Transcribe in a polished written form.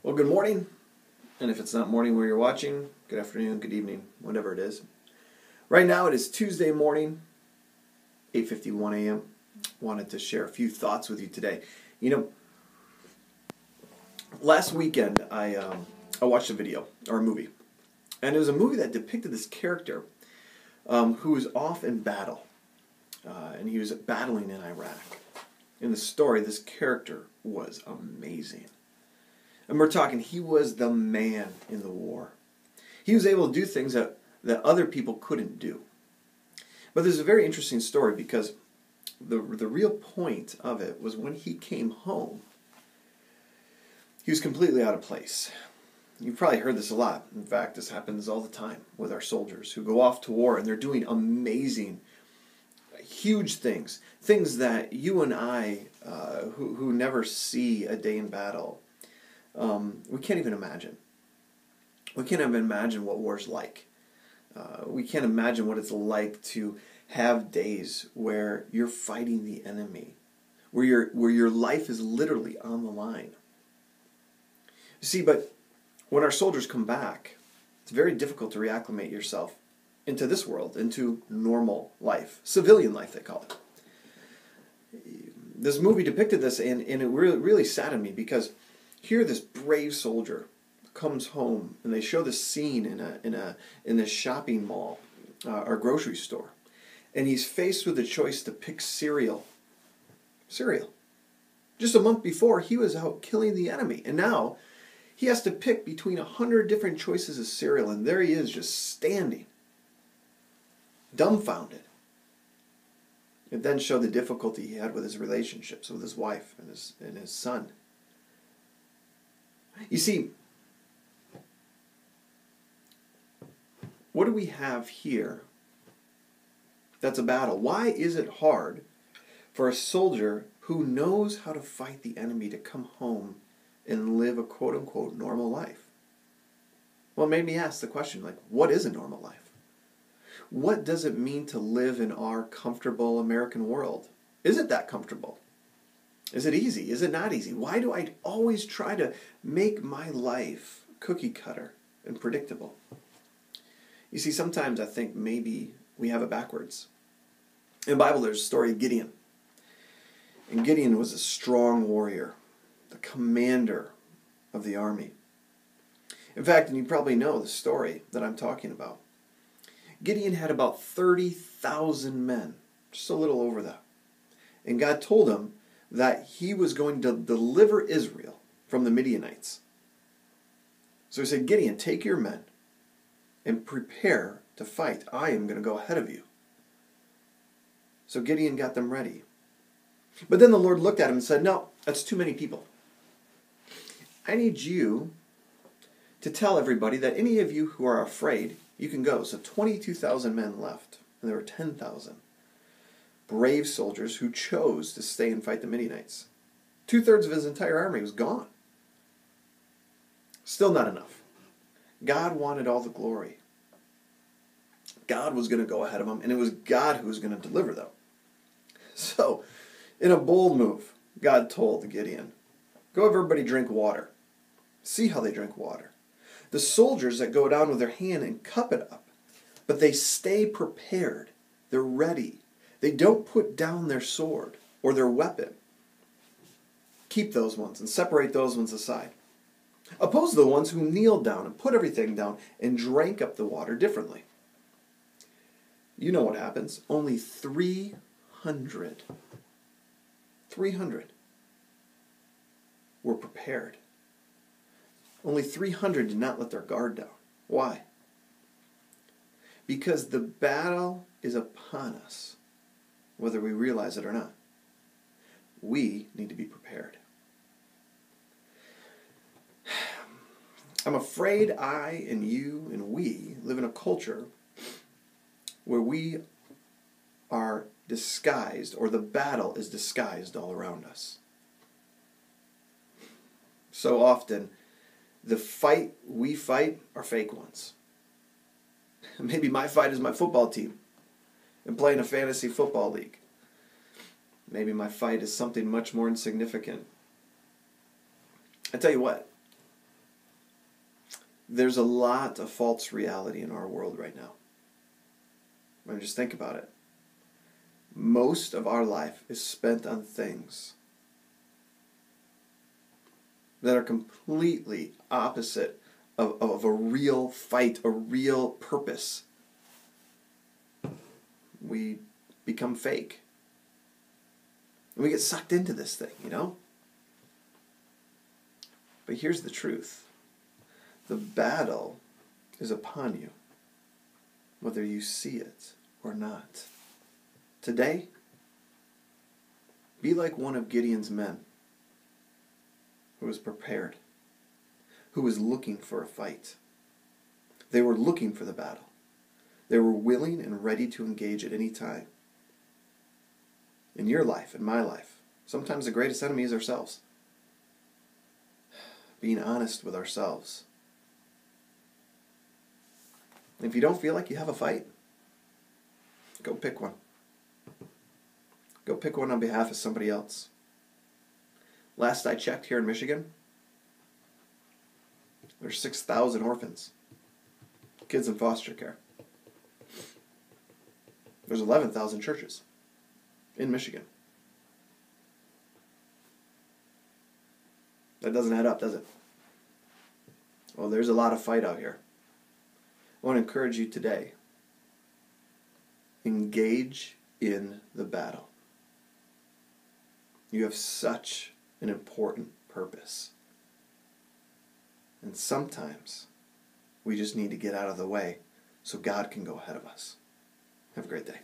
Well, good morning, and if it's not morning where you're watching, good afternoon, good evening, whatever it is. Right now it is Tuesday morning, 8:51 a.m. Wanted to share a few thoughts with you today. Last weekend I watched a video, or a movie, and it was a movie that depicted this character who was off in battle, and he was battling in Iraq. In the story, this character was amazing. And we're talking, he was the man in the war. He was able to do things that other people couldn't do. But there's a very interesting story because the real point of it was when he came home, he was completely out of place. You've probably heard this a lot. In fact, this happens all the time with our soldiers who go off to war and they're doing amazing, huge things. Things that you and I, who never see a day in battle, we can't even imagine. We can't even imagine what war's like. We can't imagine what it's like to have days where you're fighting the enemy, where your life is literally on the line. You see, but when our soldiers come back, it's very difficult to reacclimate yourself into this world, into normal life, civilian life they call it. This movie depicted this, and it really saddened me because here this brave soldier comes home, and they show this scene in this shopping mall or grocery store, and he's faced with the choice to pick cereal. Cereal. Just a month before, he was out killing the enemy, and now he has to pick between 100 different choices of cereal, and there he is just standing, dumbfounded. It then showed the difficulty he had with his relationships with his wife and his son. You see, what do we have here that's a battle? Why is it hard for a soldier who knows how to fight the enemy to come home and live a quote-unquote normal life? Well, it made me ask the question, what is a normal life? What does it mean to live in our comfortable American world? Is it that comfortable? Is it easy? Is it not easy? Why do I always try to make my life cookie cutter and predictable? You see, sometimes I think maybe we have it backwards. In the Bible, there's a story of Gideon. And Gideon was a strong warrior, the commander of the army. In fact, and you probably know the story that I'm talking about. Gideon had about 30,000 men, just a little over that. And God told him that he was going to deliver Israel from the Midianites. So he said, Gideon, take your men and prepare to fight. I am going to go ahead of you. So Gideon got them ready. But then the Lord looked at him and said, no, that's too many people. I need you to tell everybody that any of you who are afraid, you can go. So 22,000 men left, and there were 10,000. Brave soldiers who chose to stay and fight the Midianites. 2/3 of his entire army was gone. Still not enough. God wanted all the glory. God was going to go ahead of them, and it was God who was going to deliver them. So, in a bold move, God told Gideon, go have everybody drink water. See how they drink water. The soldiers that go down with their hand and cup it up, but they stay prepared. They're ready. They don't put down their sword or their weapon. Keep those ones and separate those ones aside. Oppose the ones who kneeled down and put everything down and drank up the water differently. You know what happens. Only 300 were prepared. Only 300 did not let their guard down. Why? Because the battle is upon us, whether we realize it or not. We need to be prepared. I'm afraid I and you and we live in a culture where we are disguised, or the battle is disguised all around us. So often, the fight we fight are fake ones. Maybe my fight is my football team and playing a fantasy football league. Maybe my fight is something much more insignificant. I tell you what, There's a lot of false reality in our world right now. I mean, just think about it. Most of our life is spent on things that are completely opposite of a real fight, a real purpose. We become fake. And we get sucked into this thing, you know? But here's the truth. The battle is upon you, whether you see it or not. Today, be like one of Gideon's men who was prepared, who was looking for a fight. They were looking for the battle. They were willing and ready to engage at any time. In your life, in my life, sometimes the greatest enemy is ourselves. Being honest with ourselves. If you don't feel like you have a fight, go pick one. Go pick one on behalf of somebody else. Last I checked here in Michigan, there's 6,000 orphans, kids in foster care. There's 11,000 churches in Michigan. That doesn't add up, does it? Well, there's a lot of fight out here. I want to encourage you today. Engage in the battle. You have such an important purpose. And sometimes we just need to get out of the way so God can go ahead of us. Have a great day.